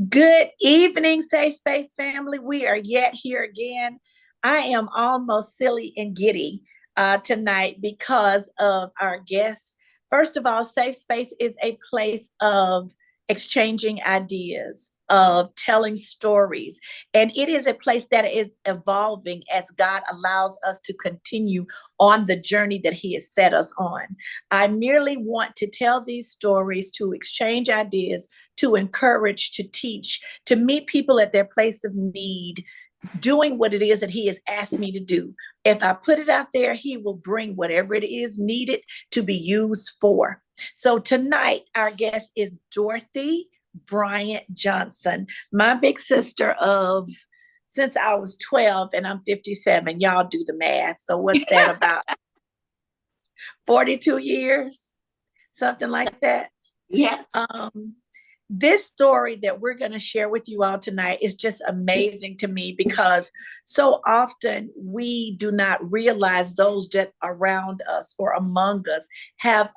Good evening, Safe Space family. We are yet here again. I am almost silly and giddy tonight because of our guests. First of all, Safe Space is a place of exchanging ideas, of telling stories, and it is a place that is evolving as God allows us to continue on the journey that He has set us on. I merely want to tell these stories, to exchange ideas, to encourage, to teach, to meet people at their place of need, doing what it is that He has asked me to do. If I put it out there, He will bring whatever it is needed to be used for. So tonight, our guest is Dorothy Bryant Johnson, my big sister of since I was 12 and I'm 57. Y'all do the math. So what's that about? 42 years? Something like that. Yes. This story that we're going to share with you all tonight is just amazing to me because so often we do not realize those that around us or among us have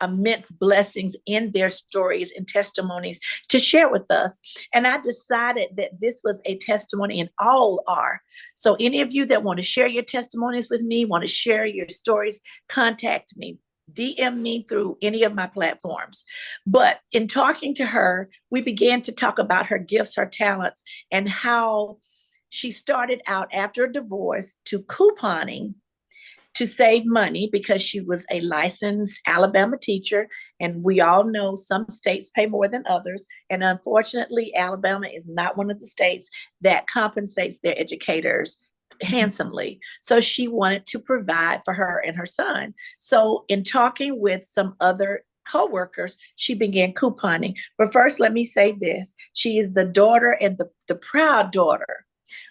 immense blessings in their stories and testimonies to share with us. And I decided that this was a testimony, and all are. So any of you that want to share your testimonies with me, want to share your stories, contact me. DM me through any of my platforms. But in talking to her, we began to talk about her gifts, her talents, and how she started out after a divorce to couponing to save money because she was a licensed Alabama teacher. And we all know some states pay more than others. And unfortunately, Alabama is not one of the states that compensates their educators handsomely. So she wanted to provide for her and her son. So in talking with some other co-workers, she began couponing. But first, let me say this. She is the daughter and the proud daughter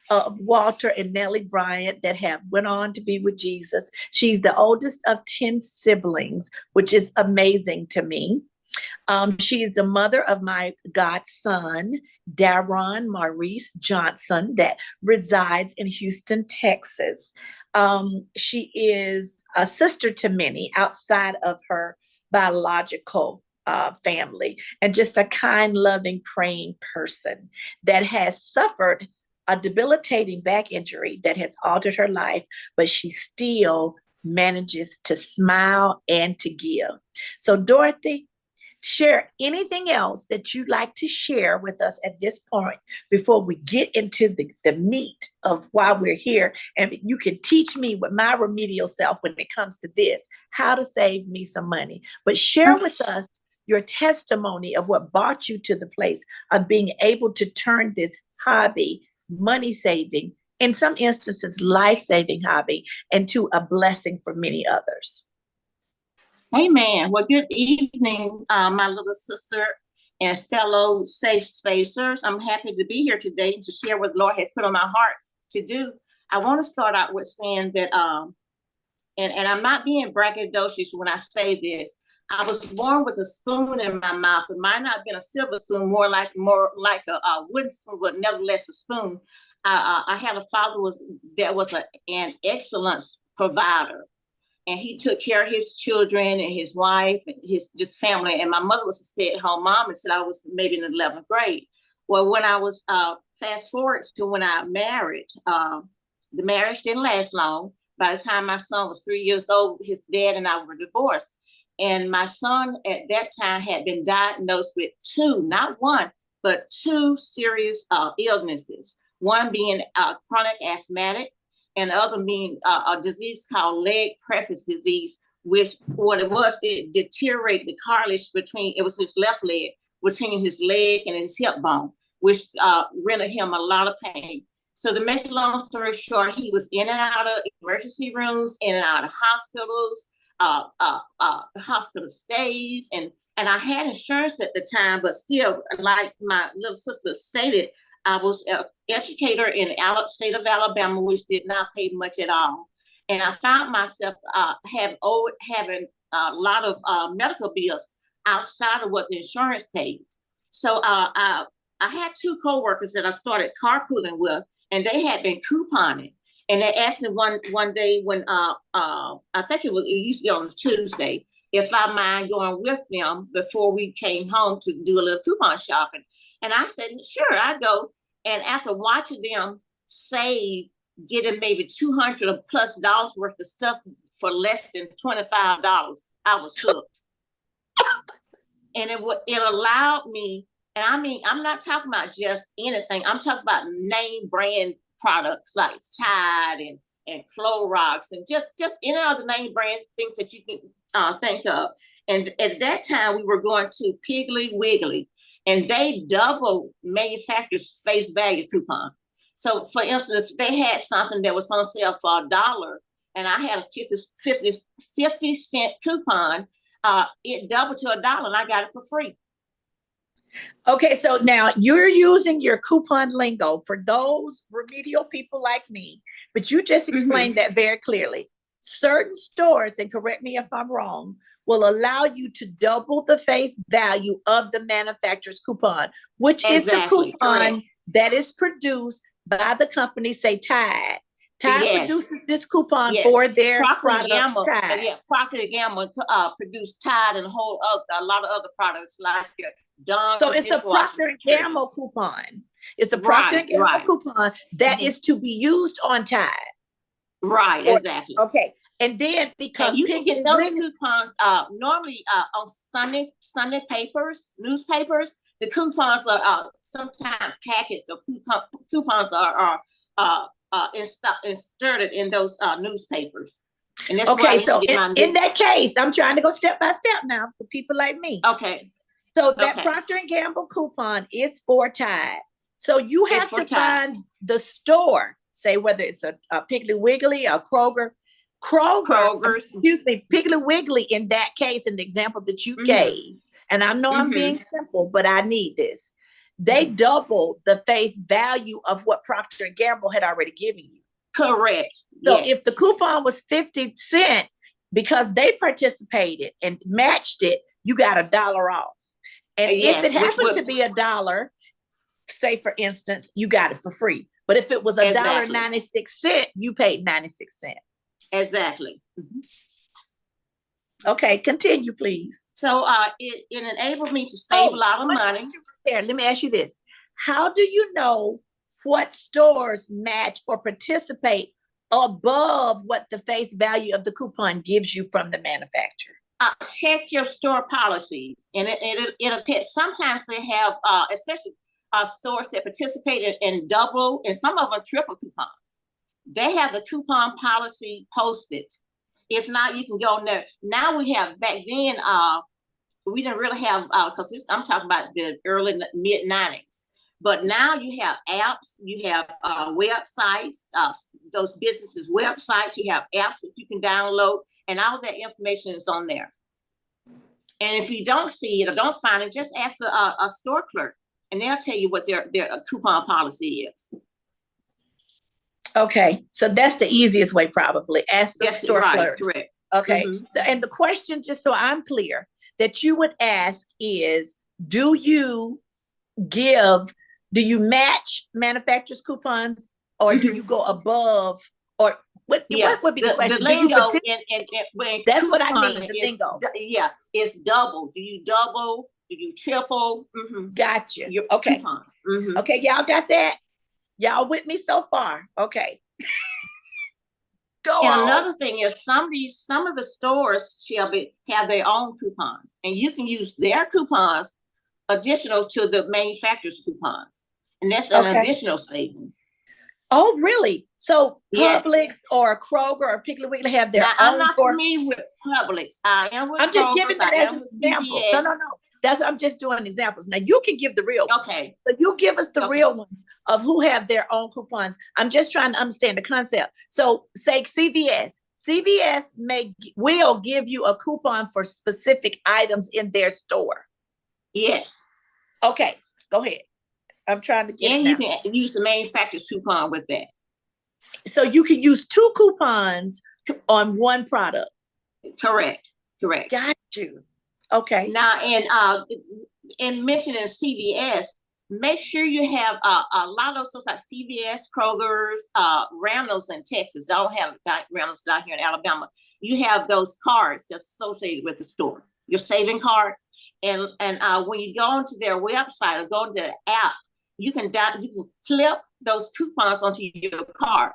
of Walter and Nellie Bryant that have went on to be with Jesus. She's the oldest of 10 siblings, which is amazing to me. She is the mother of my godson, Daron Maurice Johnson, that resides in Houston, Texas. She is a sister to many outside of her biological family, and just a kind, loving, praying person that has suffered a debilitating back injury that has altered her life, but she still manages to smile and to give. So, Dorothy, share anything else that you'd like to share with us at this point before we get into the meat of why we're here. And you can teach me with my remedial self when it comes to this, how to save me some money. But share with us your testimony of what brought you to the place of being able to turn this hobby, money saving, in some instances, life-saving hobby, into a blessing for many others. Amen. Well, good evening, my little sister and fellow safe spacers. I'm happy to be here today to share what the Lord has put on my heart to do. I want to start out with saying that, and I'm not being braggadocious when I say this. I was born with a spoon in my mouth. It might not have been a silver spoon, more like a wooden spoon, but nevertheless a spoon. I had a father that was an excellent provider. And he took care of his children and his wife and his just family. And my mother was a stay-at-home mom until I was maybe in the 11th grade. Well, when I was fast forward to when I married, the marriage didn't last long. By the time my son was 3 years old, his dad and I were divorced. And my son at that time had been diagnosed with two, not one, but two serious illnesses. One being chronic asthmatic, and the other being a disease called leg preface disease, which what it was, it deteriorated the cartilage between, it was his left leg, between his leg and his hip bone, which rendered him a lot of pain. So to make a long story short, he was in and out of emergency rooms, in and out of hospitals, hospital stays, and I had insurance at the time, but still, like my little sister stated, I was an educator in the state of Alabama, which did not pay much at all. And I found myself having a lot of medical bills outside of what the insurance paid. So I had two coworkers that I started carpooling with, and they had been couponing. And they asked me one day when I think it used to be on a Tuesday, if I mind going with them before we came home to do a little coupon shopping. And I said, sure, I go. And after watching them save, getting maybe $200 plus worth of stuff for less than $25, I was hooked. And it allowed me, and I mean, I'm not talking about just anything. I'm talking about name brand products like Tide and Clorox and just any other name brand things that you can think of. And at that time, we were going to Piggly Wiggly, and they doubled manufacturer's face value coupon. So, for instance, if they had something that was on sale for $1, and I had a 50-cent coupon, it doubled to $1, and I got it for free. Okay, so now you're using your coupon lingo for those remedial people like me, but you just explained that very clearly. Certain stores, and correct me if I'm wrong, will allow you to double the face value of the manufacturer's coupon, which is the coupon that is produced by the company, say Tide. Tide produces this coupon for their product, Tide. Yeah, Procter & Gamble produced Tide and a lot of other products like your Dawn. So it's a Procter & Gamble coupon. It's a Procter & Gamble coupon that is to be used on Tide. Right, exactly. Okay. And then because you can get those coupons normally on Sunday papers, newspapers. The coupons are sometimes packets of coupons are inserted in those newspapers. And that's okay. So in that case, I'm trying to go step by step now for people like me. Okay. So that Procter & Gamble coupon is for Tide. So you have to find the store, say whether it's a Piggly Wiggly, a Kroger's, Piggly Wiggly in that case, in the example that you gave, and I know I'm being simple, but I need this. They doubled the face value of what Procter & Gamble had already given you. Correct. So if the coupon was 50 cents, because they participated and matched it, you got $1 off. And if it happened to be $1, say for instance, you got it for free. But if it was $1.96, you paid 96 cents. Exactly. Okay, continue, please. So it enabled me to save a lot of money. Let me ask you this. How do you know what stores match or participate above what the face value of the coupon gives you from the manufacturer? Check your store policies. And it'll sometimes they have, especially stores that participate in double and some of them triple coupons. They have the coupon policy posted. If not, you can go in there. Now we have, back then, we didn't really have, because I'm talking about the early mid-90s. But now you have apps, you have websites, those businesses' websites, you have apps that you can download, and all that information is on there. And if you don't see it or don't find it, just ask a store clerk, and they'll tell you what their coupon policy is. Okay, so that's the easiest way, probably. Ask the store clerk. Correct. Okay, so, and the question, just so I'm clear, that you would ask is, do you match manufacturer's coupons, or do you go above, or what would be the question? The lingo that's what I mean, the lingo. It's double. Do you double? Do you triple? Gotcha. Your okay. Coupons. Okay, y'all got that? Y'all with me so far? Okay. Go on. Another thing is some of the stores, Shelby, have their own coupons, and you can use their coupons additional to the manufacturer's coupons, and that's an additional saving. Oh, really? So Publix or Kroger or Piggly Wiggly have their own. I'm not familiar with Publix. I am with I'm just Kroger's, giving them as an example. No. I'm just doing examples. Now you can give the real one. Okay. So you give us the real ones of who have their own coupons. I'm just trying to understand the concept. So say CVS. CVS will give you a coupon for specific items in their store. Yes. Okay, go ahead. I'm trying to get. And you can use the manufacturer's coupon with that. So you can use 2 coupons on one product. Correct. Got you. Okay. Now, in mentioning CVS, make sure you have a lot of those stores like CVS, Kroger's, Ramos in Texas. I don't have Ramos down here in Alabama. You have those cards that's associated with the store. your saving cards. And when you go onto their website or go to the app, you can flip those coupons onto your card.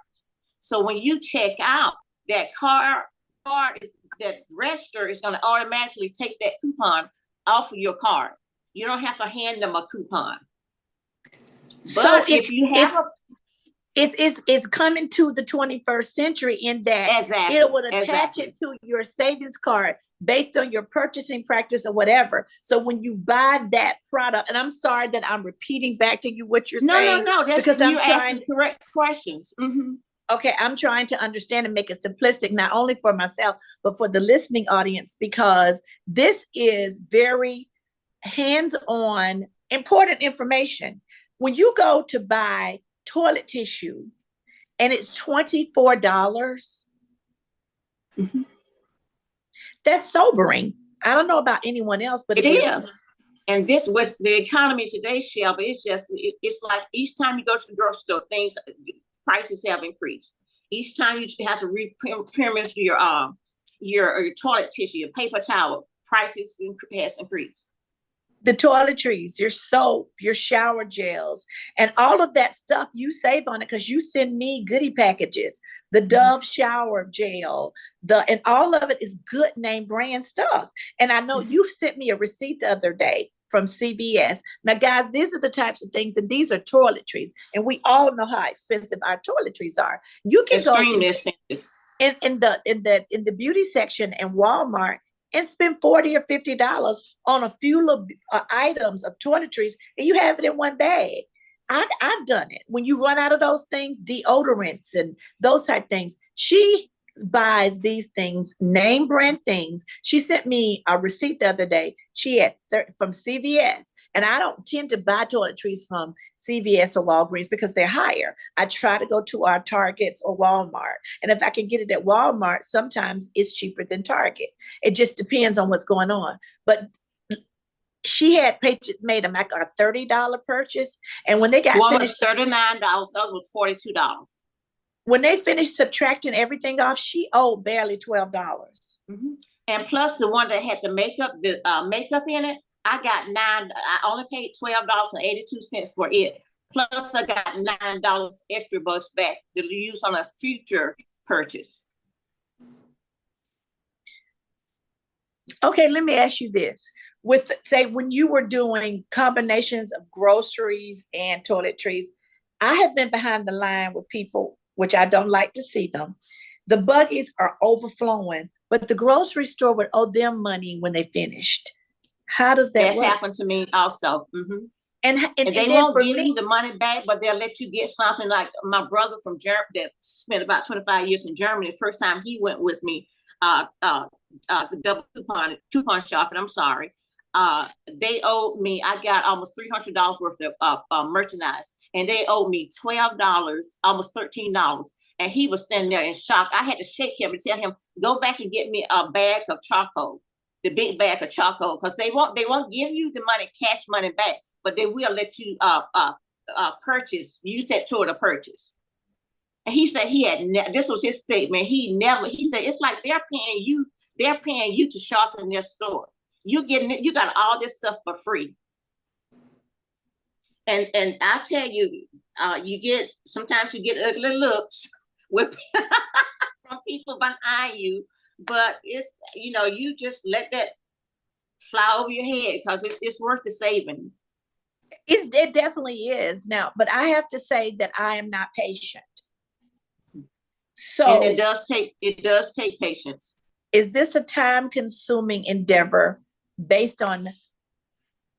So when you check out, that that register is going to automatically take that coupon off of your card. You don't have to hand them a coupon. But if you have it's coming to the 21st century in that it would attach it to your savings card based on your purchasing practice or whatever. So when you buy that product, and I'm sorry that I'm repeating back to you what you're saying. No, that's because you're asking correct questions. Okay, I'm trying to understand and make it simplistic, not only for myself, but for the listening audience, because this is very hands-on, important information. When you go to buy toilet tissue and it's $24, that's sobering. I don't know about anyone else, but it is. And this, with the economy today, Shelby, it's like each time you go to the grocery store, prices have increased. Each time you have to replenish your toilet tissue, your paper towel, prices has increased. The toiletries, your soap, your shower gels, and all of that stuff, you save on it because you send me goodie packages, the Dove shower gel, and all of it is good name brand stuff. And I know you sent me a receipt the other day from CVS. Now, guys, these are the types of things, and these are toiletries, and we all know how expensive our toiletries are. You can extremely expensive in the beauty section in Walmart and spend $40 or $50 on a few items of toiletries, and you have it in one bag. I've done it. When you run out of those things, deodorants and those type things, she buys these things, name brand things. She sent me a receipt the other day. She had from CVS, and I don't tend to buy toiletries from CVS or Walgreens because they're higher. I try to go to our Targets or Walmart, and if I can get it at Walmart, sometimes it's cheaper than Target. It just depends on what's going on. But she had made like a $30 purchase, and when they got one finished, was $39, the other was $42. When they finished subtracting everything off, she owed barely $12. And plus the one that had the makeup in it, I got I only paid $12.82 for it. Plus I got $9 extra bucks back to use on a future purchase. Okay, let me ask you this. When you were doing combinations of groceries and toiletries, I have been behind the line with people, which I don't like to see them. The buggies are overflowing, but the grocery store would owe them money when they finished. How does that work? That's happened to me also. And they won't give you the money back, but they'll let you get something. Like my brother from Germany that spent about 25 years in Germany. The first time he went with me, double coupon shopping. I'm sorry. They owed me, I got almost $300 worth of merchandise, and they owed me $12, almost $13. And he was standing there in shock. I had to shake him and tell him, go back and get me a bag of charcoal, the big bag of charcoal, because they won't give you the money, cash money back, but they will let you use that toward a purchase. And he said this was his statement. He said, it's like they're paying you to shop in their store. You got all this stuff for free. And I tell you, sometimes you get ugly looks from people behind you, but it's, you just let that fly over your head because it's worth the saving. It definitely is now, but I have to say that I am not patient. So and it does take patience. Is this a time-consuming endeavor based on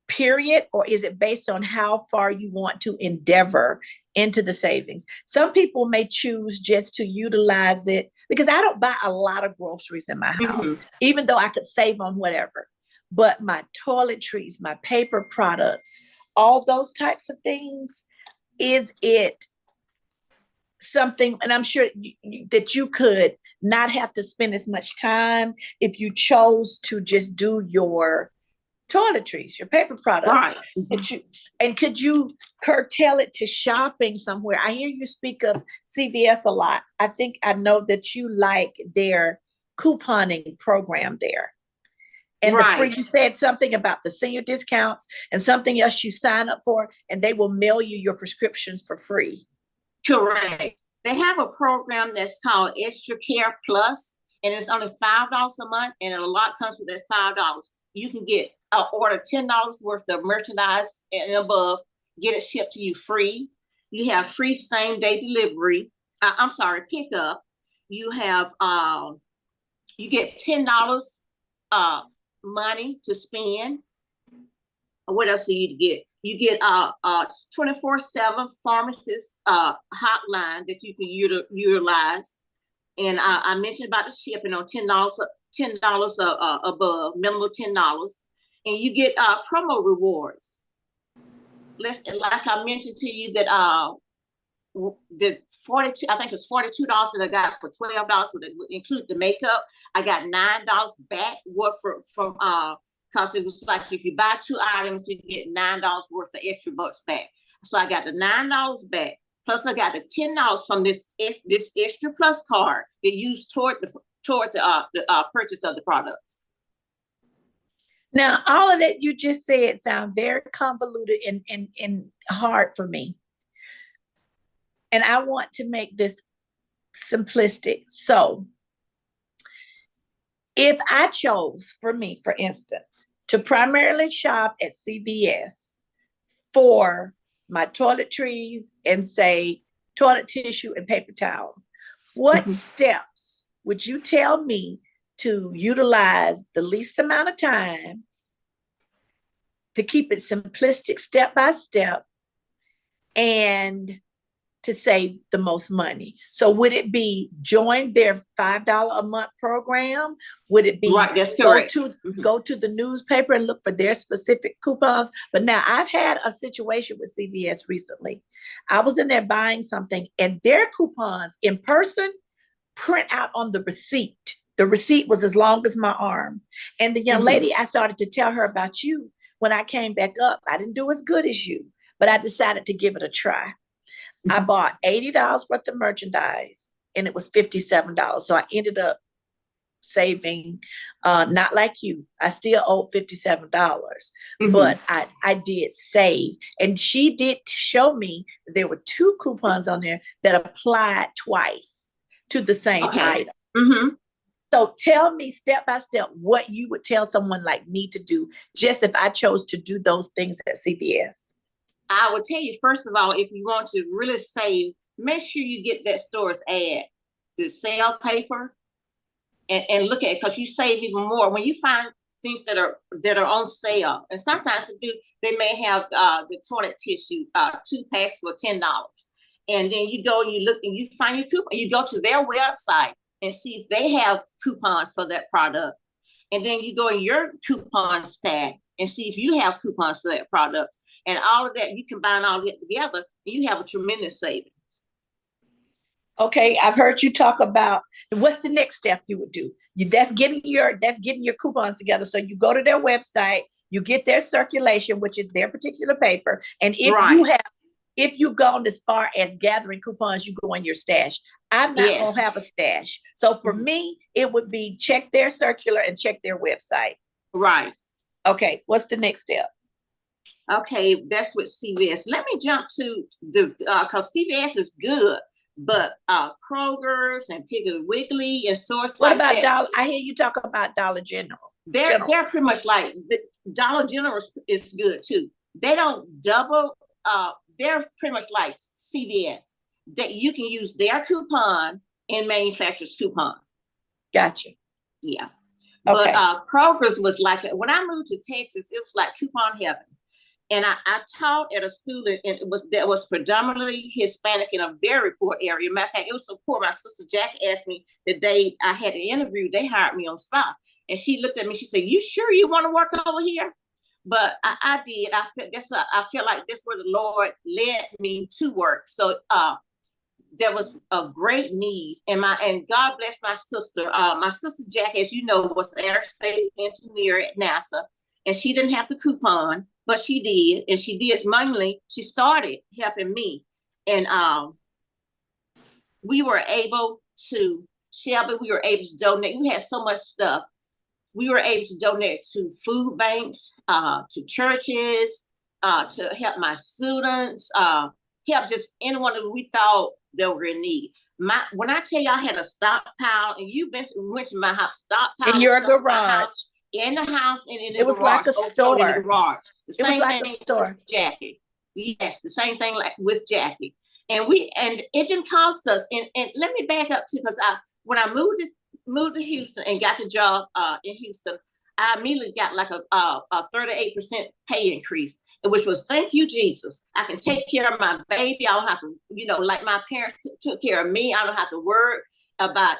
period, or is it based on how far you want to endeavor into the savings? Some people may choose just to utilize it, because I don't buy a lot of groceries in my house, even though I could save on whatever. But my toiletries, my paper products, all those types of things, is it something, and I'm sure that you could not have to spend as much time if you chose to just do your toiletries, your paper products, right. Could you curtail it to shopping somewhere? I hear you speak of CVS a lot. I know that you like their couponing program there. And the free, Right. you said something about the senior discounts and something else you sign up for, and they will mail you your prescriptions for free. Correct. They have a program that's called Extra Care Plus, and it's only $5 a month, and a lot comes with that $5. You can get order $10 worth of merchandise and above, get it shipped to you free. You have free same day delivery. I'm sorry, pickup. You have you get $10 money to spend. What else do you get? You get 24/7 pharmacist hotline that you can utilize. And I mentioned about the shipping on $10 above, minimum $10. And you get promo rewards. Like I mentioned to you that the 42, I think it was $42 that I got for $12 would include the makeup. I got $9 back from because it was like if you buy 2 items, you get $9 worth of extra bucks back. So I got the $9 back. Plus I got the $10 from this Extra Plus card that used toward the purchase of the products. Now, all of that you just said sound very convoluted and hard for me. And I want to make this simplistic. So if I chose, for me, for instance, to primarily shop at CVS for my toiletries and say toilet tissue and paper towel, what steps would you tell me to utilize the least amount of time to keep it simplistic, step by step, and to save the most money? So would it be join their $5 a month program? Would it be right? That's correct. Go to the newspaper and look for their specific coupons? But now I've had a situation with CVS recently. I was in there buying something and their coupons in person print out on the receipt. The receipt was as long as my arm. And the young lady, I started to tell her about you. When I came back up, I didn't do as good as you, but I decided to give it a try. I bought $80 worth of merchandise and it was $57. So I ended up saving, not like you. I still owed $57, but I did save. And she did show me there were 2 coupons on there that applied twice to the same item. So tell me step by step what you would tell someone like me to do, just if I chose to do those things at CVS. I would tell you, first of all, if you want to really save, make sure you get that store's ad, the sale paper, and look at it, because you save even more when you find things that are on sale. And sometimes they may have the toilet tissue 2 packs for $10, and then you go and you look and you find your coupon. You go to their website and see if they have coupons for that product, and then you go in your coupon stack and see if you have coupons for that product. And all of that, you combine all of it together, and you have a tremendous savings. Okay, I've heard you talk about what's the next step you would do. That's getting your coupons together. So you go to their website, you get their circulation, which is their particular paper, and if you've gone as far as gathering coupons, you go in your stash. I'm not gonna have a stash. So for me, it would be check their circular and check their website. Right. Okay, what's the next step? Okay, that's with CVS. Let me jump to because CVS is good, but Kroger's and Piggly Wiggly and Source. What about Dollar? I hear you talk about Dollar General. They're pretty much like Dollar General is good too. They don't double. They're pretty much like CVS, that you can use their coupon and manufacturer's coupon. Gotcha. Yeah. Okay. But Kroger's was like, when I moved to Texas, it was like coupon heaven. And I taught at a school that was predominantly Hispanic in a very poor area. Matter of fact, it was so poor, my sister Jack asked me the day I had an interview, they hired me on spot. And she looked at me, she said, "You sure you want to work over here?" But I did. I feel like that's where the Lord led me to work. So there was a great need, and God bless my sister. My sister Jack, as you know, was an aerospace engineer at NASA, and she didn't have the coupon, but she did, and she did mainly. She started helping me, and we were able to Shelby. We were able to donate. We had so much stuff we were able to donate to food banks, to churches, to help my students, help just anyone that we thought they were in need. When I tell you I had a stockpile, and you went to my house, stockpile In your garage. In the house and in the It was garage. like a store. In the garage. The It was same like thing a store. with Jackie. Yes, the same thing like with Jackie. And it didn't cost us. And let me back up too, because when I moved to Houston and got the job in Houston, I immediately got like a 38% pay increase, which was, thank you, Jesus. I can take care of my baby. I don't have to, like my parents took care of me. I don't have to worry about,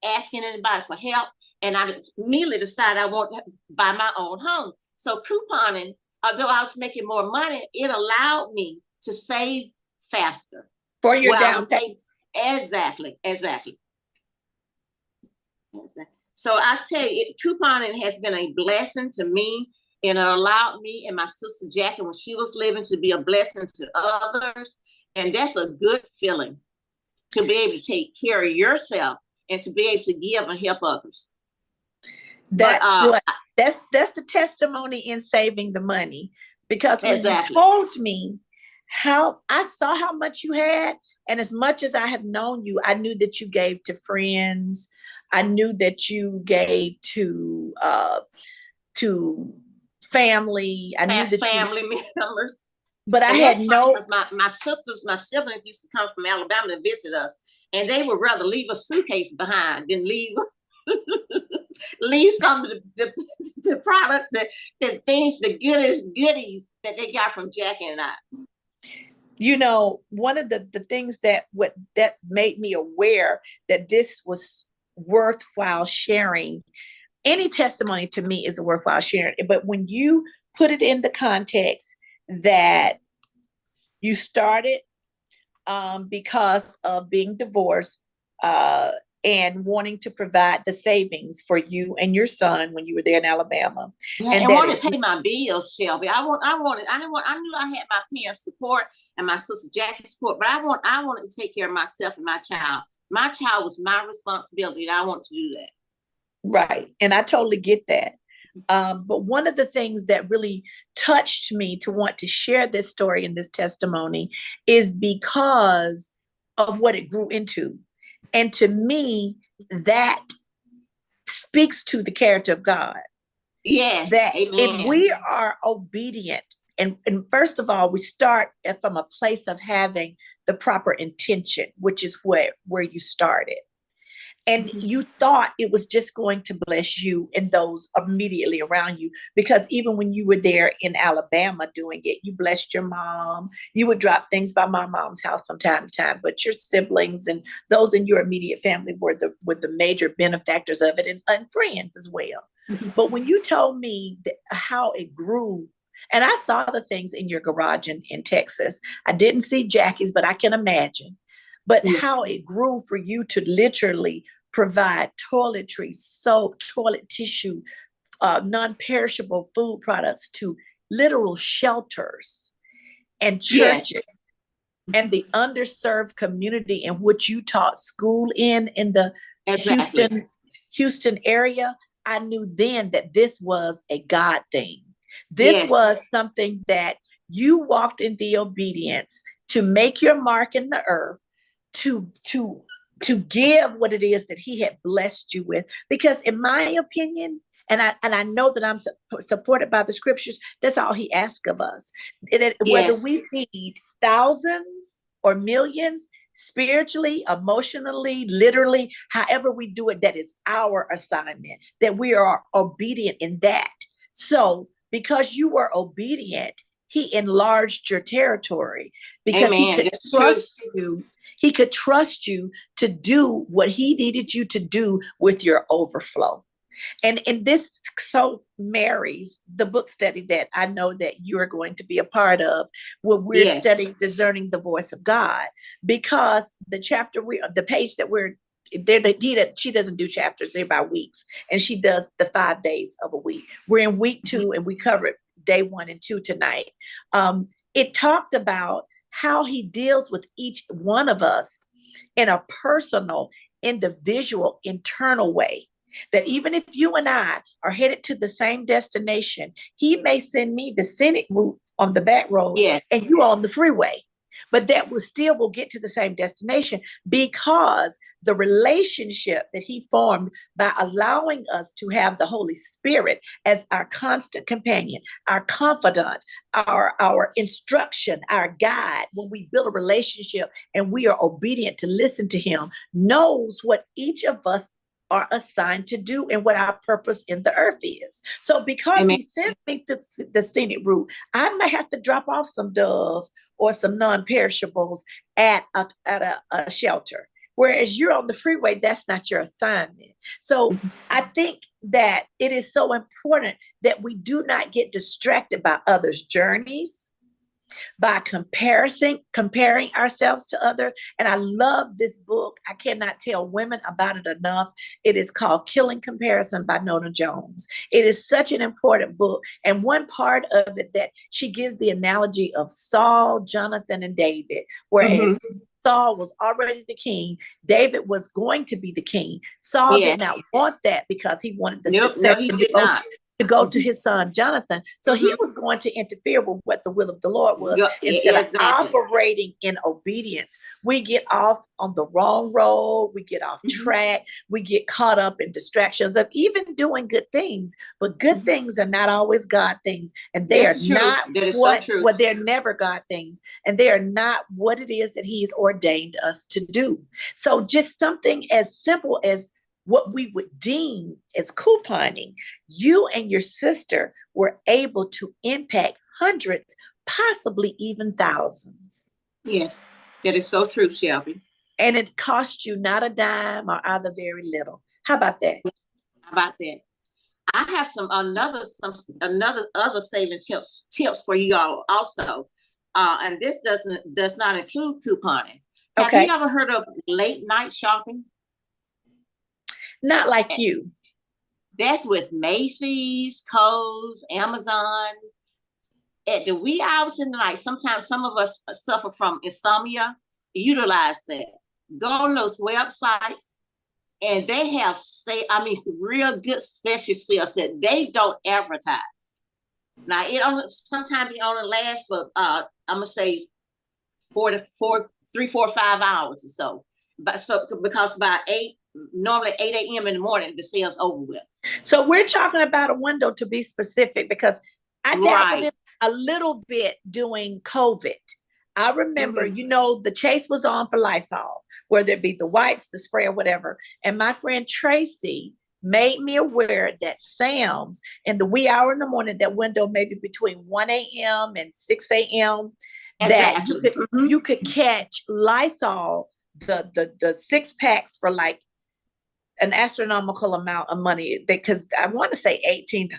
asking anybody for help. And I immediately decided I want to buy my own home. So couponing, although I was making more money, it allowed me to save faster. For your down payment. Exactly. So I tell you, couponing has been a blessing to me, and it allowed me and my sister Jackie, when she was living, to be a blessing to others. And that's a good feeling, to be able to take care of yourself and to be able to give and help others. That's the testimony in saving the money, because when you told me I saw how much you had, and as much as I have known you, I knew that you gave to friends. I knew that you gave to family. I knew that family members. But I had no. My sisters, my siblings used to come from Alabama to visit us, and they would rather leave a suitcase behind than leave some of the products, the things, the goodies that they got from Jackie and I. One of the things that made me aware that this was worthwhile sharing. Any testimony to me is worthwhile sharing. But when you put it in the context that you started because of being divorced and wanting to provide the savings for you and your son when you were there in Alabama. Yeah, and wanted to pay my bills, Shelby. I knew I had my parents' support and my sister Jackie's support, but I wanted to take care of myself and my child. My child was my responsibility, and I want to do that. Right. And I totally get that. But one of the things that really touched me to want to share this story and this testimony is because of what it grew into. And to me, that speaks to the character of God. Yes. That amen. If we are obedient, and first of all, we start from a place of having the proper intention, which is where you started. And you thought it was just going to bless you and those immediately around you, because even when you were there in Alabama doing it, you blessed your mom. You would drop things by my mom's house from time to time, but your siblings and those in your immediate family were the major benefactors of it, and friends as well. But when you told me how it grew, and I saw the things in your garage in Texas, I didn't see Jackie's, but I can imagine. But how it grew for you to literally provide toiletries, soap, toilet tissue, non-perishable food products to literal shelters and churches, and the underserved community in which you taught school in the Houston area. I knew then that this was a God thing. This was something that you walked in the obedience to make your mark in the earth, to give what it is that he had blessed you with. Because in my opinion, and I know that I'm supported by the scriptures, that's all he asks of us. Whether we feed thousands or millions, spiritually, emotionally, literally, however we do it, that is our assignment, that we are obedient in that. So because you were obedient, he enlarged your territory, because he could trust you. He could trust you to do what he needed you to do with your overflow. And this so marries the book study that I know that you're going to be a part of, where we're studying Discerning the Voice of God, because the page that we're there, she doesn't do chapters, they're by weeks, and she does the 5 days of a week. We're in week 2, and we covered day 1 and 2 tonight. It talked about how he deals with each one of us in a personal, individual, internal way. That even if you and I are headed to the same destination, he may send me the scenic route on the back roads Yes. and you on the freeway. But that will get to the same destination because the relationship that he formed by allowing us to have the Holy Spirit as our constant companion, our confidant, our instruction, our guide, when we build a relationship and we are obedient to listen to him, knows what each of us are assigned to do and what our purpose in the earth is. So because Amen. he sent me to the scenic route, I might have to drop off some dove or some non-perishables at a shelter. Whereas you're on the freeway, that's not your assignment. So I think that it is so important that we do not get distracted by others' journeys, by comparing ourselves to others. And I love this book. I cannot tell women about it enough. It is called Killing Comparison by Nona Jones. It is such an important book. And one part of it that she gives the analogy of Saul, Jonathan, and David, whereas Saul was already the king. David was going to be the king. Saul did not want that because he wanted the success to go to his son Jonathan. So he was going to interfere with what the will of the Lord was. Instead of operating in obedience, we get off on the wrong road, we get off track, we get caught up in distractions of even doing good things. But good things are not always God things. And they are not what they're never God things. And they are not what it is that he's ordained us to do. So just something as simple as what we would deem as couponing, you and your sister were able to impact hundreds, possibly even thousands. Yes, that is so true, Shelby. And it cost you not a dime or either very little. How about that? How about that? I have some other saving tips for you all also. And this does not include couponing. Have you ever heard of late night shopping? Not like you. That's with Macy's, Kohl's, Amazon. At the wee hours in the night, sometimes some of us suffer from insomnia. Utilize that. Go on those websites, and they have real good special sales that they don't advertise. Now sometimes it only lasts for I'm gonna say 3, 4, 5 hours or so. But because by normally 8 a.m. in the morning, the sale's over with. So we're talking about a window, to be specific, because I dabbled in a little bit during COVID. I remember, the chase was on for Lysol, whether it be the wipes, the spray, or whatever. And my friend Tracy made me aware that Sam's in the wee hour in the morning, that window maybe between 1 a.m. and 6 a.m., that you could catch Lysol, the 6 packs for like an astronomical amount of money, because I want to say $18.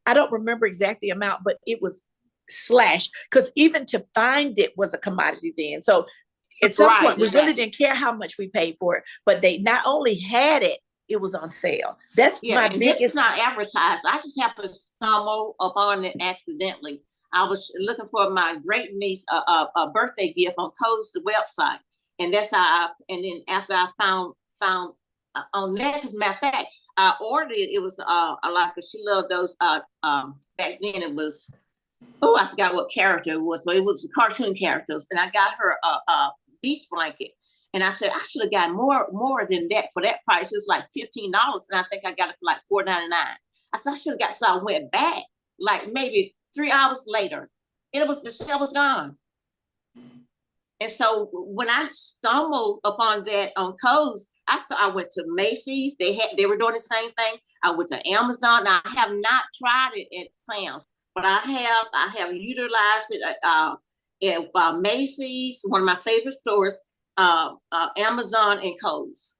I don't remember exact the amount, but it was slashed, because even to find it was a commodity then. So at some point, we really didn't care how much we paid for it, but they not only had it, it was on sale. That's my biggest. This is not advertised. I just happened to stumble upon it accidentally. I was looking for my great niece a birthday gift on Kohl's website, and that's how. And then after I found on that, as a matter of fact, I ordered it. It was she loved those. Back then it was, I forgot what character it was, but it was cartoon characters, and I got her a beach blanket, and I said I should have got more than that for that price. It was like $15, and I think I got it for like $4.99. I said I should have got, so I went back like maybe 3 hours later, and the sale was gone. And so when I stumbled upon that on Kohl's, I went to Macy's. They were doing the same thing. I went to Amazon. Now, I have not tried it at Sam's, but I have utilized it at Macy's, one of my favorite stores, Amazon, and Kohl's.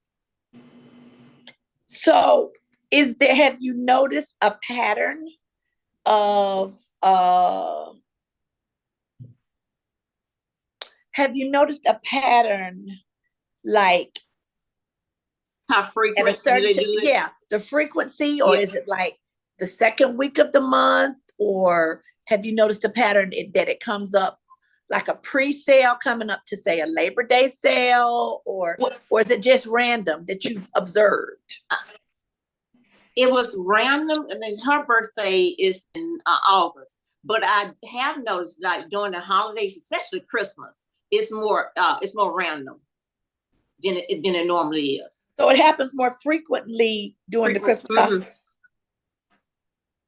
So have you noticed a pattern of like how frequent they do it? Yeah, the frequency, or is it like the second week of the month, or have you noticed a pattern that it comes up like a pre-sale coming up to say a Labor Day sale, or is it just random that you've observed? It was random, and then her birthday is in August. But I have noticed, like during the holidays, especially Christmas, it's more random than it normally is. So it happens more frequently during the Christmas holiday.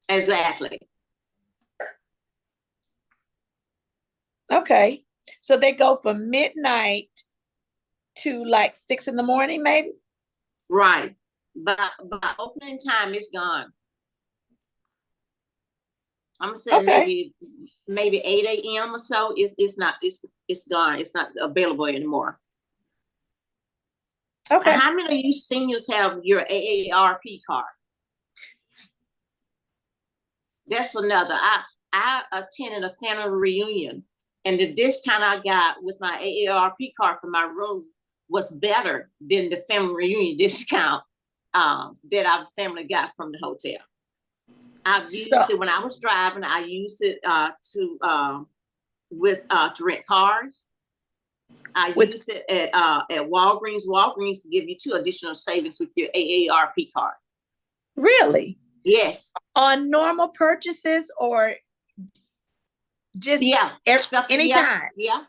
Exactly. Okay. So they go from midnight to like 6 in the morning, maybe? Right. By opening time, it's gone. I'm saying maybe 8 a.m. or so. It's gone. It's not available anymore. Okay. How many of you seniors have your AARP card? That's another. I attended a family reunion, and the discount I got with my AARP card for my room was better than the family reunion discount that our family got from the hotel. I've used it when I was driving. I used it to rent cars. I used it at Walgreens. Walgreens to give you 2 additional savings with your AARP card. Really? Yes. On normal purchases, or just anytime? Yeah.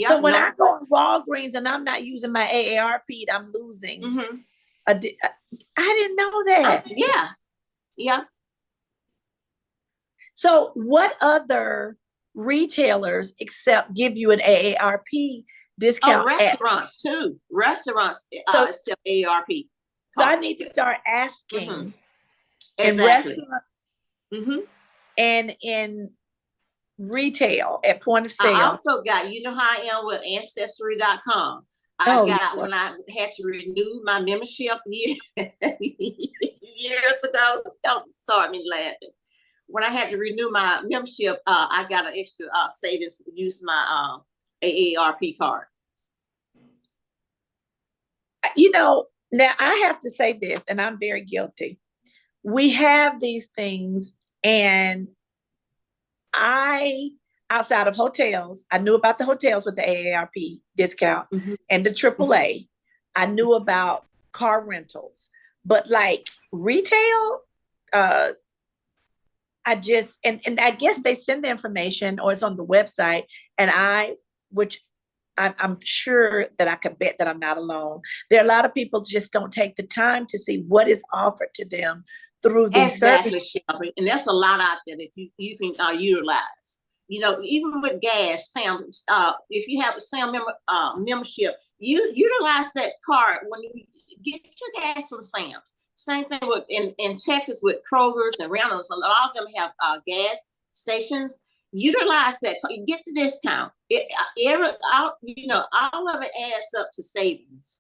So when I go to Walgreens and I'm not using my AARP, I'm losing. I didn't know that. Yeah. So what other retailers give you an AARP discount? Restaurants too. Restaurants accept AARP. So I need to start asking in Exactly. restaurants and in retail at point of sale. I also got, you know how I am with Ancestry.com. When I had to renew my membership years ago. Don't start me laughing. When I had to renew my membership, I got an extra savings using my AARP card. You know, now I have to say this, and I'm very guilty. We have these things, and outside of hotels, I knew about the hotels with the AARP discount and the AAA. I knew about car rentals, but like retail, I just, and I guess they send the information or it's on the website, and I'm sure that I could bet that I'm not alone. There are a lot of people just don't take the time to see what is offered to them through these services. Shelby. And there's a lot out there that you can utilize. You know, even with gas, Sam, if you have a Sam membership, you utilize that card when you get your gas from Sam. Same thing with in Texas with Kroger's and Reynolds. A lot of them have gas stations. Utilize that. You get the discount. All of it adds up to savings.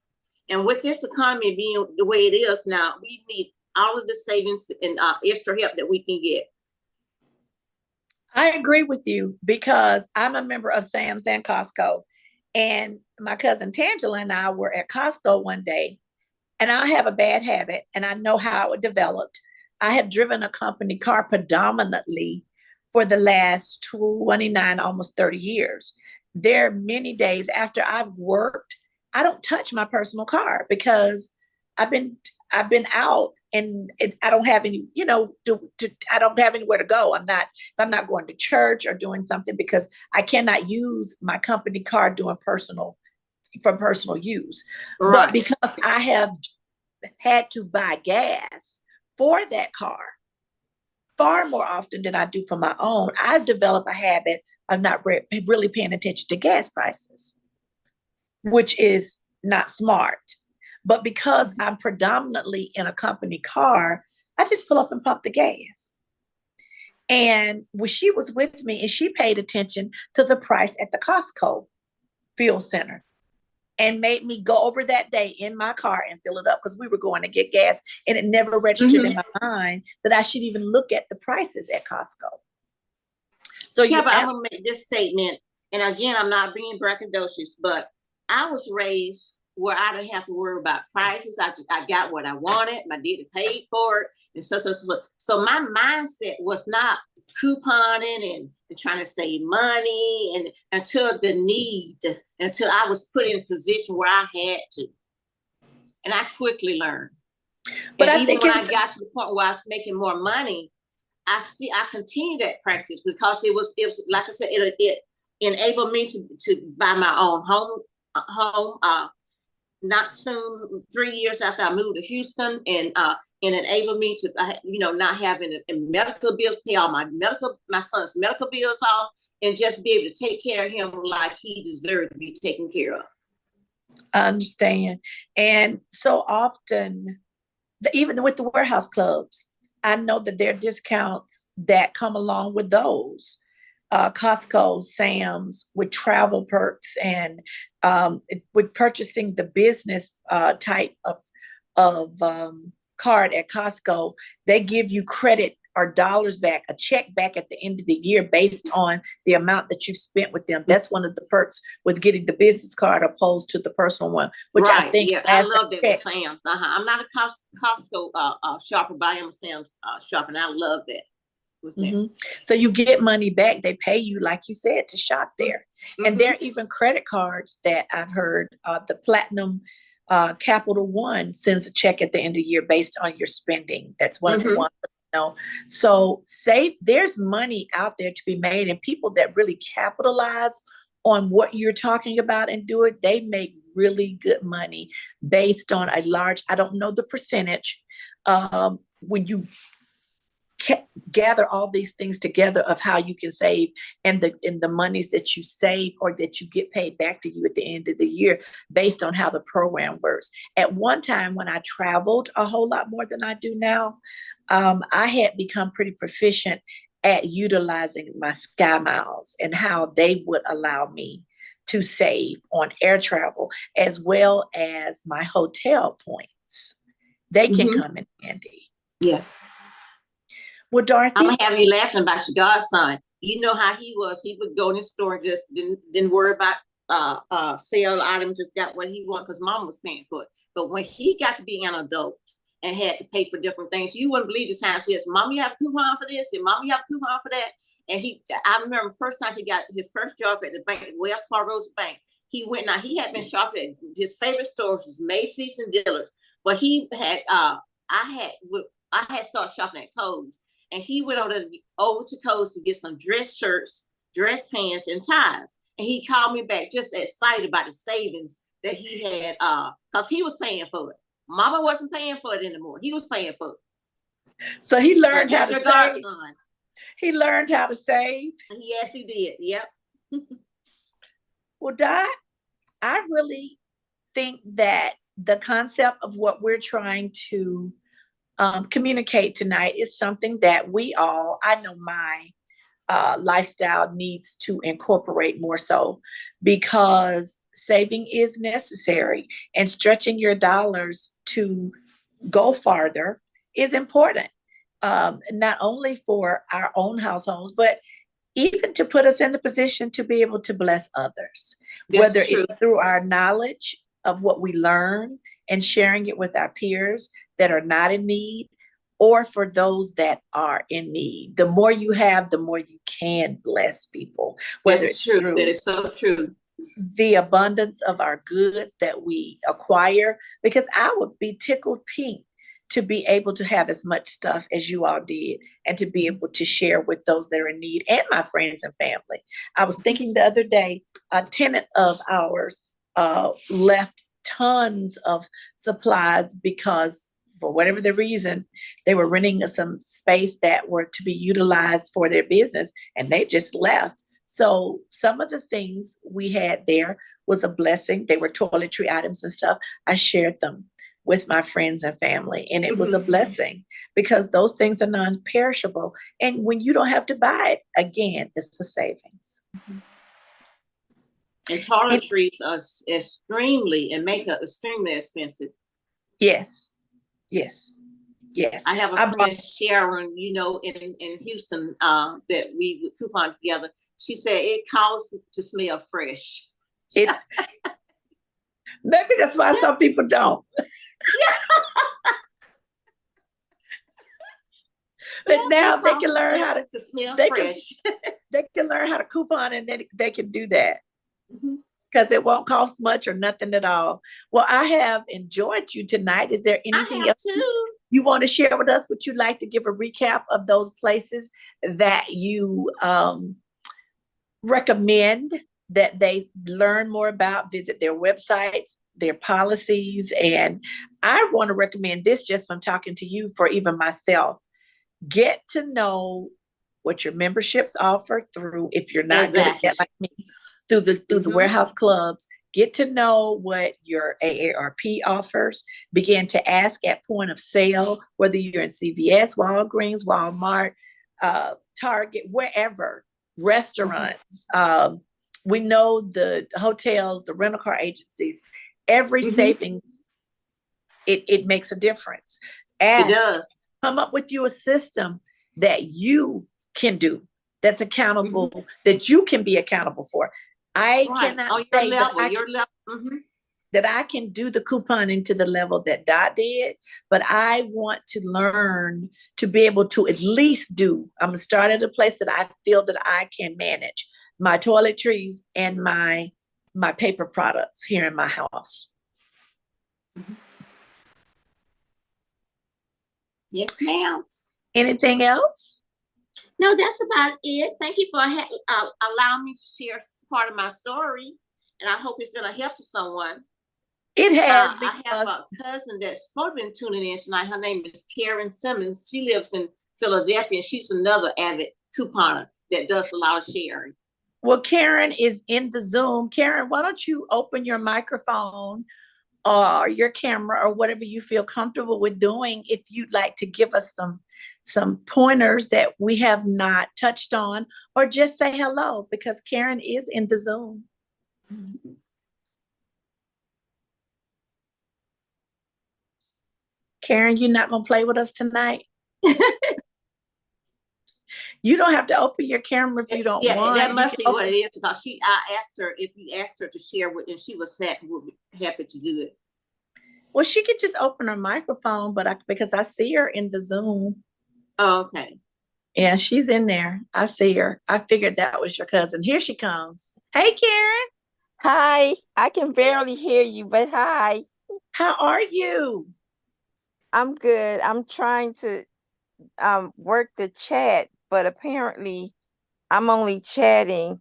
And with this economy being the way it is now, we need all of the savings and extra help that we can get. I agree with you because I'm a member of Sam's and Costco. And my cousin Tangela and I were at Costco one day, and I have a bad habit, and I know how it developed. I have driven a company car predominantly for the last 29, almost 30 years. There are many days after I've worked, I don't touch my personal car because I've been out and I don't have any, I don't have anywhere to go. If I'm not going to church or doing something, because I cannot use my company car for personal use. Right. But because I have had to buy gas for that car far more often than I do for my own, I've developed a habit of not really paying attention to gas prices, which is not smart. But because I'm predominantly in a company car, I just pull up and pump the gas. And when she was with me, and she paid attention to the price at the Costco fuel center and made me go over that day in my car and fill it up because we were going to get gas. And it never registered in my mind that I should even look at the prices at Costco. So Shelby, I'm going to make this statement. And again, I'm not being braggadocious, but I was raised where I didn't have to worry about prices. I got what I wanted. My daddy paid for it. And so my mindset was not couponing and trying to save money, and until I was put in a position where I had to. And I quickly learned. But and I even think when I got to the point where I was making more money, I continued that practice, because it was like I said, it enabled me to buy my own home. Not soon, 3 years after I moved to Houston, and enabled me to, not having a medical bills, pay all my son's medical bills off, and just be able to take care of him like he deserved to be taken care of. I understand. And so often, even with the warehouse clubs, I know that there are discounts that come along with those. Costco, Sam's, with travel perks, and with purchasing the business type of card at Costco, they give you credit or dollars back, a check back at the end of the year based on the amount that you've spent with them. That's one of the perks with getting the business card opposed to the personal one, which right. I think, yeah, I love that with Sam's. I'm not a Costco shopper, but I am a Sam's shopper, and I love that. Mm-hmm. So you get money back. They pay you, like you said, to shop there. Mm-hmm. And there are even credit cards that I've heard, the Platinum Capital One sends a check at the end of the year based on your spending. That's one of the ones. So there's money out there to be made, and people that really capitalize on what you're talking about and do it, they make really good money based on a large, I don't know the percentage, when you gather all these things together of how you can save, and the monies that you save or that you get paid back to you at the end of the year based on how the program works. At one time, when I traveled a whole lot more than I do now, I had become pretty proficient at utilizing my Sky Miles and how they would allow me to save on air travel, as well as my hotel points. They can come in handy. Yeah. Well, Dorothy, I'm gonna have you laughing about your godson. You know how he was. He would go in the store and just didn't worry about sale items, just got what he wanted because mom was paying for it. But when he got to be an adult and had to pay for different things, you wouldn't believe the times he says, "Mom, you have a coupon for this," and "Mom, you have a coupon for that." And I remember the first time he got his first job at the bank, Wells Fargo's bank. He went. Now he had been shopping at his favorite stores was Macy's and Dillard's, but he had I had started shopping at Kohl's. And he went over to Kohl's to get some dress shirts, dress pants, and ties. And he called me back just excited about the savings that he had, because he was paying for it. Mama wasn't paying for it anymore. He was paying for it. So he learned how to save. Godson. He learned how to save. Yes, he did. Yep. Well, Dot, I really think that the concept of what we're trying to communicate tonight is something that I know my lifestyle needs to incorporate more so, because saving is necessary, and stretching your dollars to go farther is important, not only for our own households, but even to put us in the position to be able to bless others, whether it's through our knowledge of what we learn and sharing it with our peers that are not in need, or for those that are in need. The more you have, the more you can bless people. Whether it's true. That is so true. The abundance of our goods that we acquire, because I would be tickled pink to be able to have as much stuff as you all did, and to be able to share with those that are in need and my friends and family. I was thinking the other day, a tenant of ours left tons of supplies because, for whatever the reason, they were renting some space that were to be utilized for their business, and they just left. So some of the things we had there was a blessing. They were toiletry items and stuff. I shared them with my friends and family, and it was a blessing, because those things are non-perishable. And when you don't have to buy it again, it's a savings. And toiletries are extremely expensive. Yes. I have a friend, Sharon, in Houston, that we would coupon together. She said it costs to smell fresh. Maybe that's why some people don't. But Yeah, now lip they gloss can learn how to to smell they can fresh. they can learn how to coupon and then they can do that Mhm. because it won't cost much or nothing at all. Well, I have enjoyed you tonight. Is there I anything have else too. you want to share with us? Would you like to give a recap of those places that you recommend that they learn more about, visit their websites, their policies? And I want to recommend this just from talking to you for even myself. Get to know what your memberships offer through, if you're not good at Exactly. that like me, through the Mhm. warehouse clubs. Get to know what your AARP offers. Begin to ask at point of sale, whether you're in CVS, Walgreens, Walmart, Target, wherever, Mhm. restaurants. We know the hotels, the rental car agencies, every Mhm. saving, it makes a difference. It Ask, does. come up with you a system that you can do, that's Mhm. accountable, that you can be accountable for. I Right. cannot On your say that level, your level. Mhm. I can do the couponing to the level that Dot did, but I want to learn to be able to at least do. I'm gonna start at a place that I feel that I can manage my toiletries and my paper products here in my house. Mhm. Yes, ma'am. Anything else? No, that's about it. Thank you for allowing me to share part of my story, and I hope it's going to help to someone. It has I have because a cousin that's supposed to be tuning in tonight. Her name is Karen Simmons. She lives in Philadelphia, and she's another avid couponer that does a lot of sharing. well, Karen is in the Zoom. Karen, why don't you open your microphone or your camera or whatever you feel comfortable with doing if you'd like to give us some pointers that we have not touched on, or just say hello because Karen is in the Zoom. Karen, you're not going to play with us tonight? You don't have to open your camera if you don't Yeah, that want. You must can be what open. it is because I asked her if you asked her to share with, and she was happy to do it. Well, she could just open her microphone, but because I see her in the Zoom. Oh, okay. Yeah, she's in there. I see her. I figured that was your cousin. Here she comes. Hey, Karen. Hi, I can barely hear you, but hi. How are you? I'm good. I'm trying to work the chat, but apparently I'm only chatting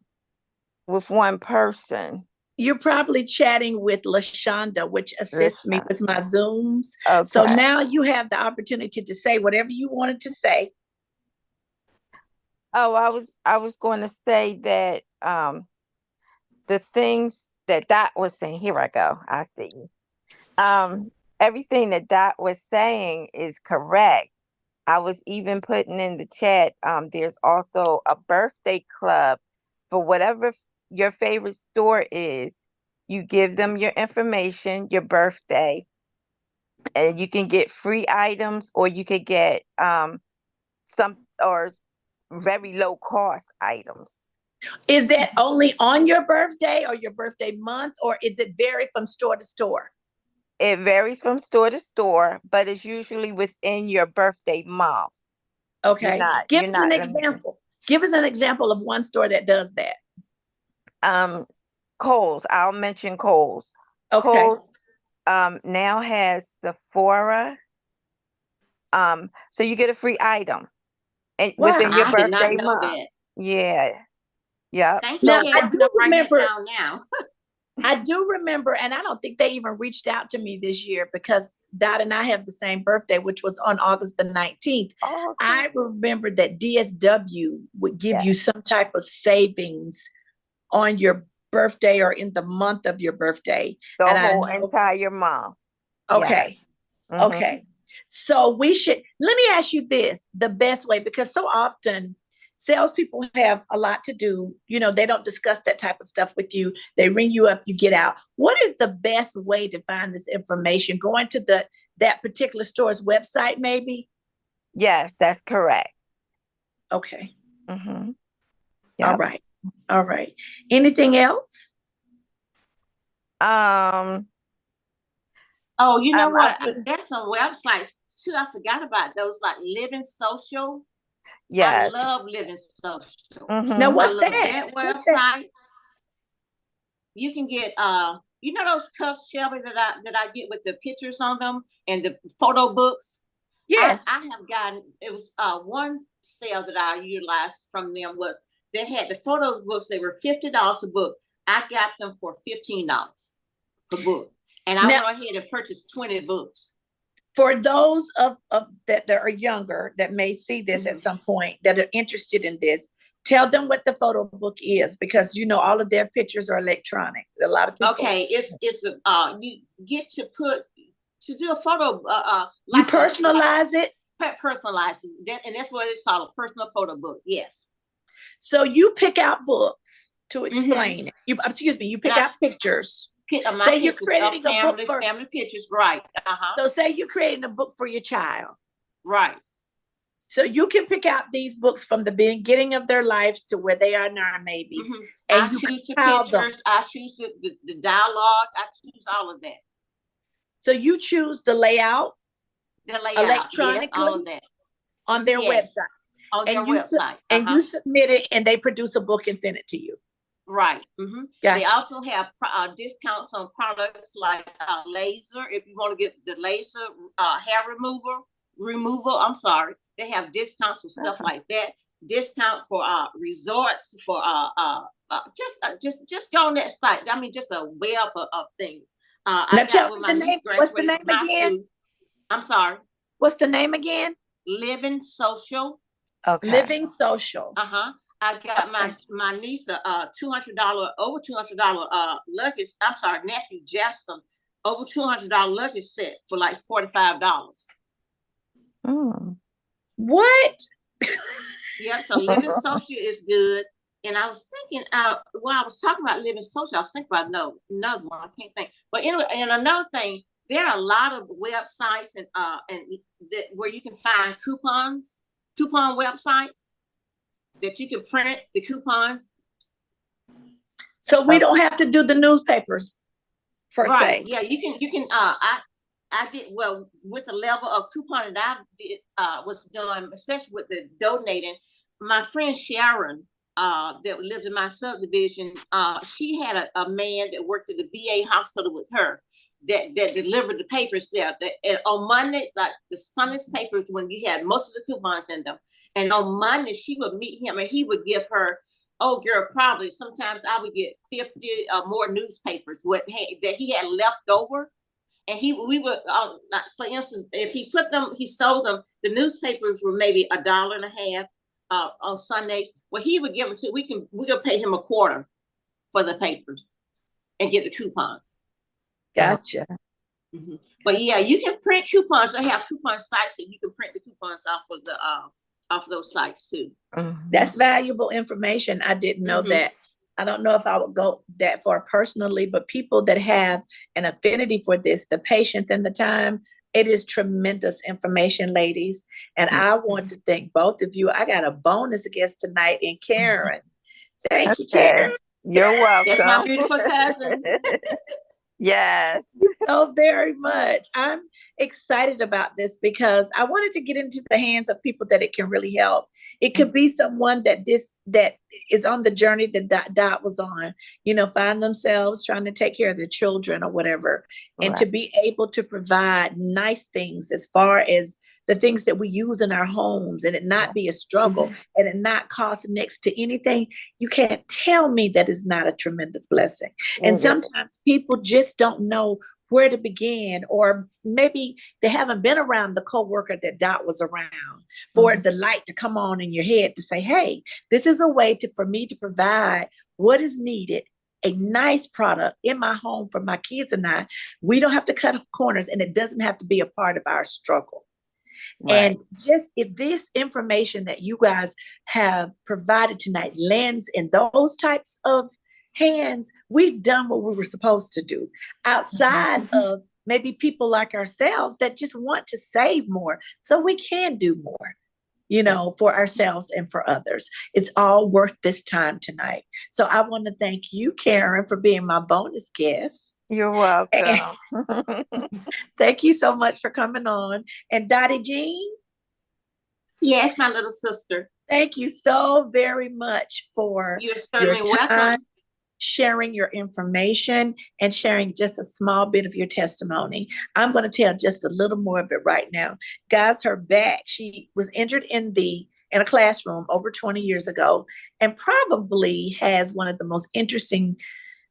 with one person. You're probably chatting with LaShonda, which assists me with my Listen. Zooms. So Okay. now you have the opportunity to say whatever you wanted to say. Oh, I was going to say that the things that Dot was saying, here I go. I see you. Everything that Dot was saying is correct. I was even putting in the chat, there's also a birthday club for whatever your favorite store is. You give them your information, your birthday, and you can get free items or you could get some or very low cost items. Is that only on your birthday or your birthday month, or is it vary from store to store? It varies from store to store, but it's usually within your birthday month. You're Okay. not Give you're us an not limited. example. Give us an example of one store that does that. Um Kohl's, I'll mention Kohl's. Okay. Kohl's now has Sephora. So you get a free item and within your Wow. I did not birthday know month. that. Yeah. Yep. Thank you, Now, So I Karen. do I'm writing that remember down now. I do remember, and I don't think they even reached out to me this year because Dot and I have the same birthday, which was on August the 19th. oh, okay. I remember that DSW would give Yeah. you some type of savings on your birthday or in the month of your birthday. The And I whole know, entire month. Yes. okay, Mm-hmm. okay. So we should, let me ask you this, the best way, because so often salespeople have a lot to do. You know, they don't discuss that type of stuff with you. They ring you up, you get out. What is the best way to find this information? Going to that particular store's website, maybe? Yes, that's correct. Okay. Mm-hmm. All Yep. right. All right. Anything else? Um, Oh, you know I what? put There's some websites too. I forgot about those, like Living Social. Yes. I love Living Social. Now, I what's love that? that What's that? website. You can get you know those cuffs, Shelby, that I get with the pictures on them and the photo books. Yes. I have gotten, it was one sale that I utilized from them was they had the photo books. They were $50 a book. I got them for $15 per book, and I Now, went ahead and purchased 20 books. for those of that are younger that may see this at some point that are interested in this, tell them what the photo book is, because you know all of their pictures are electronic. A lot of people. Okay, it's you get to do a photo You personalize it. personalize that, and that's what it's called, a personal photo book. Yes. So you pick out books to explain it. You pick out pictures. My say you're pictures creating a book for family pictures, right? So say you're creating a book for your child. Right. So you can pick out these books from the beginning of their lives to where they are now, maybe. And I choose the pictures. I choose the dialogue. I choose all of that. So you choose the layout, electronically, all of that on their website. On their website. And you submit it, and they produce a book and send it to you. Right. Gotcha. They also have discounts on products like laser. If you want to get the laser hair removal. I'm sorry, they have discounts for stuff like that. Discount for resorts, for just go on that site. I mean, just a web of things. I got with my niece graduated from high school. I'm sorry. What's the name again? Living Social. Okay. Living Social. I got my niece a over $200 luggage. I'm sorry, nephew Justin, over $200 luggage set for like $45. What? Yeah, so Living Social is good. And I was thinking, while I was talking about Living Social, I was thinking about another one. I can't think. But anyway, and another thing, there are a lot of websites and where you can find coupon websites that you can print the coupons. So we don't have to do the newspapers per se. Yeah, you can I did well with the level of coupon that I did was done, especially with the donating. My friend Sharon that lived in my subdivision, she had a man that worked at the VA hospital with her that delivered the papers there. And on Mondays, like the Sunday's papers, when you had most of the coupons in them. And on Monday, she would meet him and he would give her, oh girl, probably sometimes I would get 50 or more newspapers that he had left over. And we would, like, for instance, if he sold them, the newspapers were maybe $1.50 on Sundays. Well, he would give them we could pay him a quarter for the papers and get the coupons. Gotcha. But yeah, you can print coupons. They have coupon sites that you can print the coupons off those sites too. That's valuable information. I didn't know that. I don't know if I would go that far personally, but people that have an affinity for this, the patience and the time, it is tremendous information, ladies. And I want to thank both of you. I got a bonus guest tonight in Karen. Thank you, Karen. You're welcome. That's my beautiful cousin. Yes. So very much. I'm excited about this because I wanted to get into the hands of people that it can really help. It could be someone that is on the journey that Dot was on, find themselves trying to take care of their children or whatever, and to be able to provide nice things as far as the things that we use in our homes, and it not be a struggle and it not cost next to anything. You can't tell me that is not a tremendous blessing. And sometimes people just don't know where to begin, or maybe they haven't been around the coworker that Dot was around for the light to come on in your head to say, hey, this is a way for me to provide what is needed, a nice product in my home for my kids and I. We don't have to cut corners, and it doesn't have to be a part of our struggle. And just if this information that you guys have provided tonight lands in those types of hands, we've done what we were supposed to do, outside of maybe people like ourselves that just want to save more so we can do more, for ourselves and for others. It's all worth this time tonight. So I want to thank you, Karen, for being my bonus guest. You're welcome. Thank you so much for coming on. And Dottie Jean? Yes, my little sister. Thank you so very much for You're your certainly welcome. time, sharing your information, and sharing just a small bit of your testimony. I'm going to tell just a little more of it right now. Guys, her back, she was injured in a classroom over 20 years ago, and probably has one of the most interesting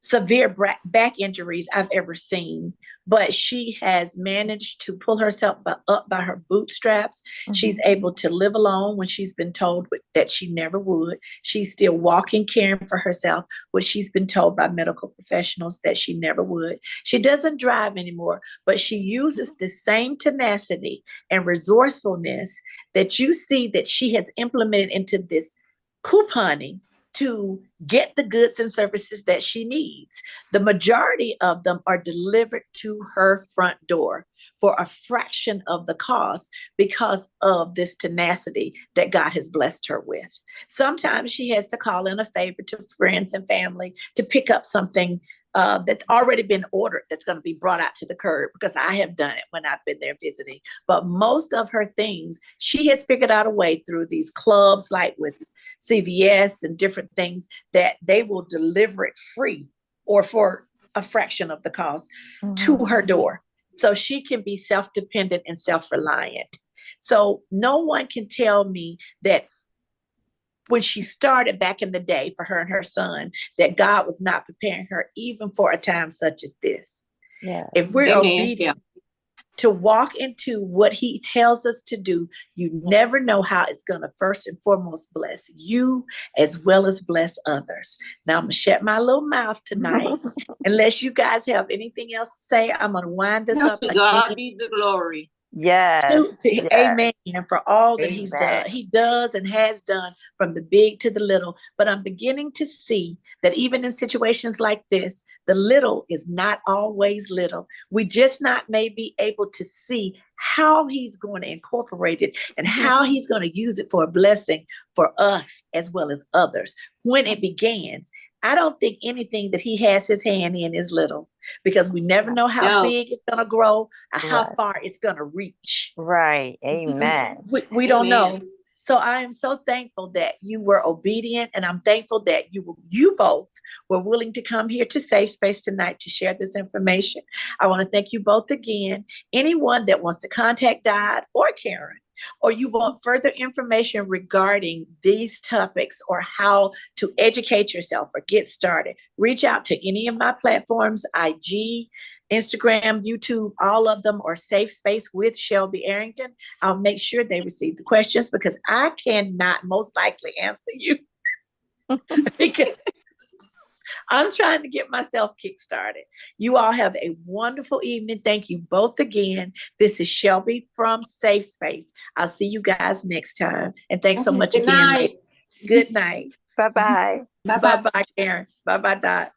severe back injuries I've ever seen, but she has managed to pull herself up by her bootstraps. Mhm. She's able to live alone when she's been told that she never would. She's still walking, caring for herself, which she's been told by medical professionals that she never would. She doesn't drive anymore, but she uses the same tenacity and resourcefulness that you see that she has implemented into this couponing to get the goods and services that she needs. The majority of them are delivered to her front door for a fraction of the cost because of this tenacity that God has blessed her with. Sometimes she has to call in a favor to friends and family to pick up something that's already been ordered that's going to be brought out to the curb, because I have done it when I've been there visiting. But most of her things, she has figured out a way through these clubs like with CVS and different things that they will deliver it free or for a fraction of the cost to her door. So she can be self-dependent and self-reliant. So no one can tell me that when she started back in the day for her and her son, that God was not preparing her even for a time such as this. Yeah. If we're Amen. obedient to walk into what he tells us to do, you never know how it's going to first and foremost bless you as well as bless others. Now I'm going to shut my little mouth tonight. Unless you guys have anything else to say, I'm going to wind this up. To God be the glory. Yes. Amen. For all that he's Amen. done, he does and has done, from the big to the little. But I'm beginning to see that even in situations like this, the little is not always little. We just not may be able to see how he's going to incorporate it and how he's going to use it for a blessing for us as well as others when it begins. I don't think anything that he has his hand in is little, because we never know how big it's going to grow or how far it's going to reach. Right. Amen. We don't know. So I am so thankful that you were obedient, and I'm thankful that you both were willing to come here to Safe Space tonight to share this information. I want to thank you both again. Anyone that wants to contact Dot or Karen, or you want further information regarding these topics or how to educate yourself or get started, reach out to any of my platforms, IG, Instagram, YouTube, all of them, or Safe Space with Shelby Arrington. I'll make sure they receive the questions, because I cannot most likely answer you because I'm trying to get myself kickstarted. You all have a wonderful evening. Thank you both again. This is Shelby from Safe Space. I'll see you guys next time. And thanks so much again. Night. Good night. Bye-bye. Bye-bye, Karen. Bye-bye, Dot.